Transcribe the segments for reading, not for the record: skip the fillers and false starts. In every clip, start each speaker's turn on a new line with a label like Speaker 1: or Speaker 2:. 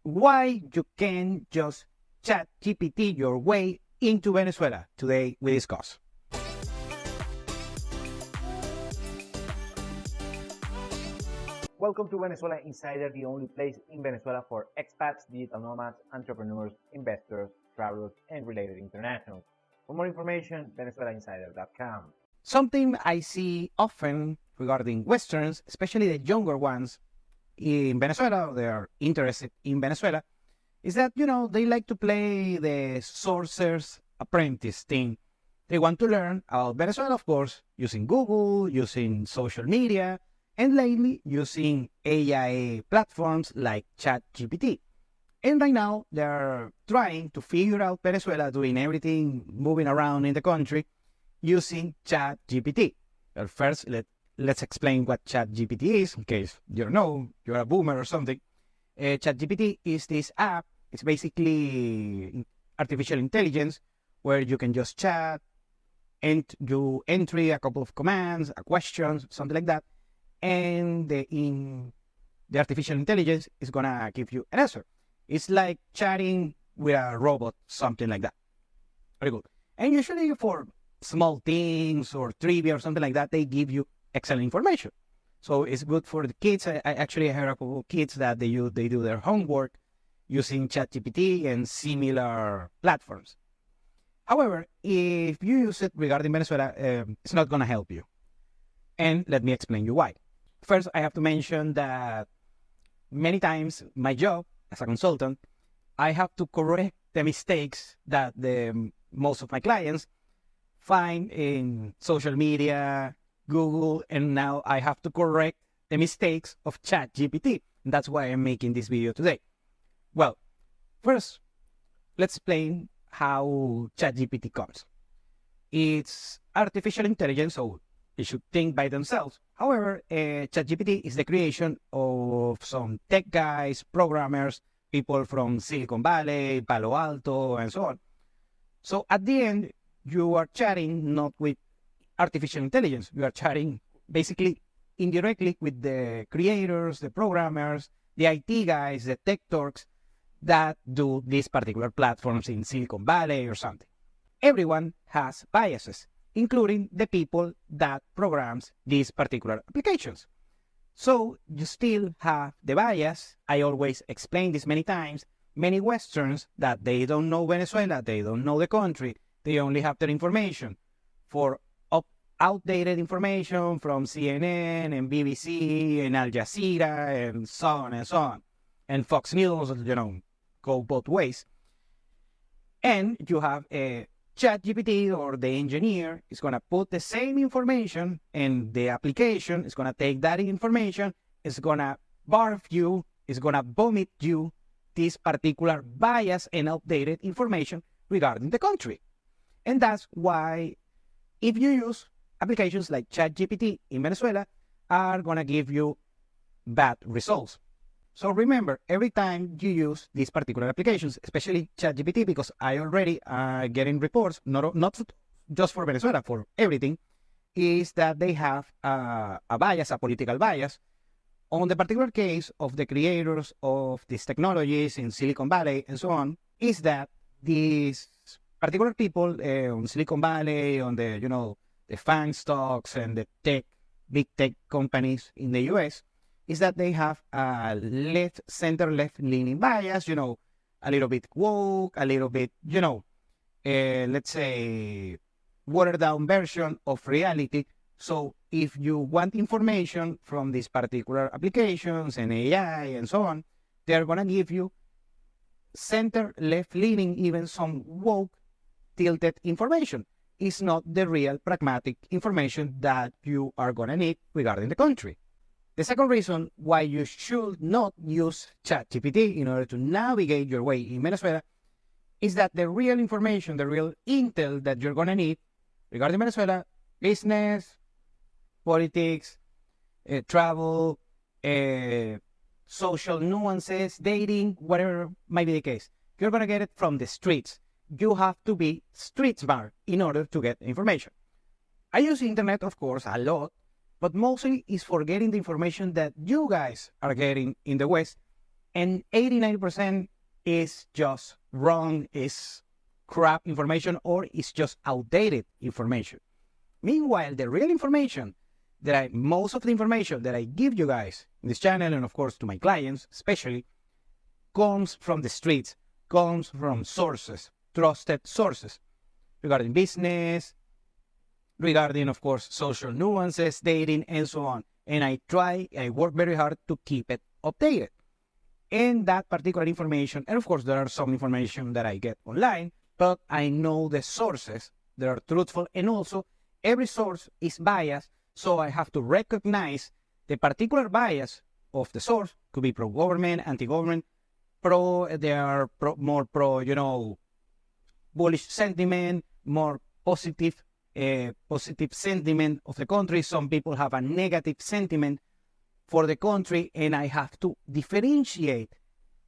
Speaker 1: why you can just chat GPT your way into Venezuela. Today we discuss.
Speaker 2: Welcome to Venezuela Insider, the only place in Venezuela for expats, digital nomads, entrepreneurs, investors, travelers, and related internationals. For more information, venezuelainsider.com.
Speaker 1: Something I see often regarding Westerns, especially the younger ones in Venezuela, they are interested in Venezuela, is that, they like to play the sorcerer's apprentice thing. They want to learn about Venezuela, of course, using Google, using social media, and lately using AI platforms like ChatGPT. And right now, they're trying to figure out Venezuela, doing everything, moving around in the country, using ChatGPT. Well, first, let's explain what ChatGPT is, in case you don't know, you're a boomer or something. ChatGPT is this app. It's basically artificial intelligence where you can just chat and you entry a couple of commands, a questions, something like that, and the artificial intelligence is gonna give you an answer. It's like chatting with a robot, something like that. Very good. And usually for small things or trivia or something like that, they give you excellent information. So it's good for the kids. I actually heard a couple of kids that they do their homework using ChatGPT and similar platforms. However, if you use it regarding Venezuela, it's not going to help you. And let me explain you why. First, I have to mention that many times my job as a consultant, I have to correct the mistakes that most of my clients find in social media, Google, and now I have to correct the mistakes of ChatGPT. That's why I'm making this video today. Well, first, let's explain how ChatGPT comes. It's artificial intelligence, so it should think by themselves. However, ChatGPT is the creation of some tech guys, programmers, people from Silicon Valley, Palo Alto, and so on. So at the end, you are chatting not with artificial intelligence. You are chatting basically indirectly with the creators, the programmers, the IT guys, the tech talks that do these particular platforms in Silicon Valley or something. Everyone has biases, including the people that programs these particular applications. So you still have the bias. I always explain this many times. Many Westerns that they don't know Venezuela, they don't know the country, they only have their information for outdated information from CNN and BBC and Al Jazeera and so on and so on. And Fox News, go both ways. And you have a ChatGPT or the engineer is going to put the same information and the application is going to take that information, is going to barf you, is going to vomit you this particular bias and outdated information regarding the country. And that's why if you use applications like ChatGPT in Venezuela are going to give you bad results. So remember, every time you use these particular applications, especially ChatGPT, because I already getting reports, not just for Venezuela, for everything, is that they have a bias, a political bias. On the particular case of the creators of these technologies in Silicon Valley and so on, is that these particular people on Silicon Valley, on the, the FANG stocks and the big tech companies in the US, is that they have a left leaning bias, a little bit woke, a little bit, let's say, watered down version of reality. So if you want information from these particular applications and AI and so on, they're going to give you center left leaning, even some woke tilted information. Is not the real pragmatic information that you are going to need regarding the country. The second reason why you should not use ChatGPT in order to navigate your way in Venezuela is that the real information, the real intel that you're going to need regarding Venezuela, business, politics, travel, social nuances, dating, whatever might be the case, you're going to get it from the streets. You have to be street smart in order to get information. I use internet, of course, a lot, but mostly is for getting the information that you guys are getting in the West and 89% is just wrong, is crap information, or is just outdated information. Meanwhile, the real information most of the information that I give you guys in this channel, and of course to my clients especially, comes from the streets, comes from sources, trusted sources, regarding business, regarding, of course, social nuances, dating, and so on. And I work very hard to keep it updated. And that particular information, and of course, there are some information that I get online, but I know the sources that are truthful, and also every source is biased, so I have to recognize the particular bias of the source. Could be pro-government, anti-government, more pro, bullish sentiment, more positive sentiment of the country. Some people have a negative sentiment for the country, and I have to differentiate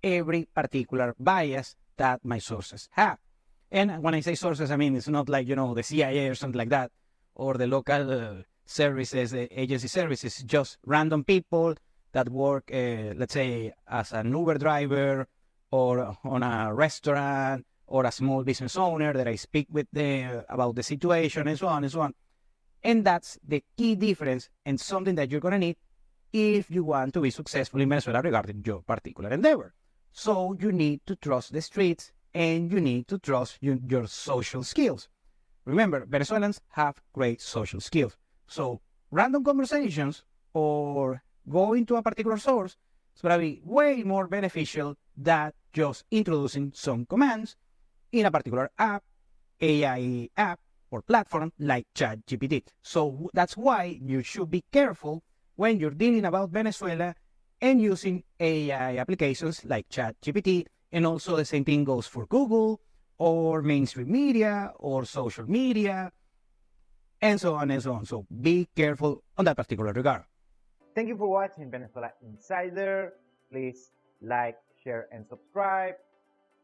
Speaker 1: every particular bias that my sources have. And when I say sources, I mean, it's not like, the CIA or something like that, or the local services, agency services, just random people that work, let's say, as an Uber driver or on a restaurant or a small business owner that I speak with about the situation and so on and so on. And that's the key difference and something that you're going to need if you want to be successful in Venezuela regarding your particular endeavor. So you need to trust the streets and you need to trust your social skills. Remember, Venezuelans have great social skills. So random conversations or going to a particular source is going to be way more beneficial than just introducing some commands in a particular app, AI app, or platform like ChatGPT. So that's why you should be careful when you're dealing about Venezuela and using AI applications like ChatGPT. And also the same thing goes for Google or mainstream media or social media and so on and so on. So be careful on that particular regard.
Speaker 2: Thank you for watching Venezuela Insider. Please like, share, and subscribe.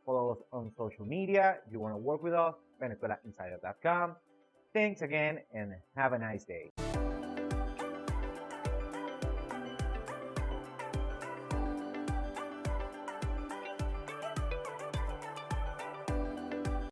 Speaker 2: Follow us on social media. If you want to work with us, VenezuelaInsider.com. Thanks again and have a nice day.